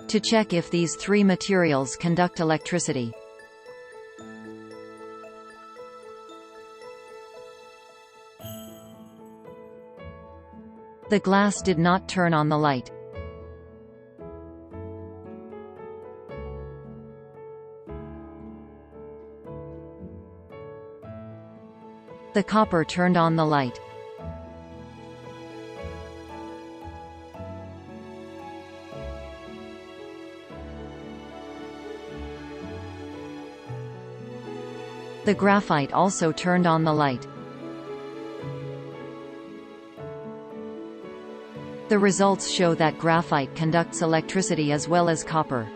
To check if these three materials conduct electricity. The glass did not turn on the light. The copper turned on the light. The graphite also turned on the light. The results show that graphite conducts electricity as well as copper.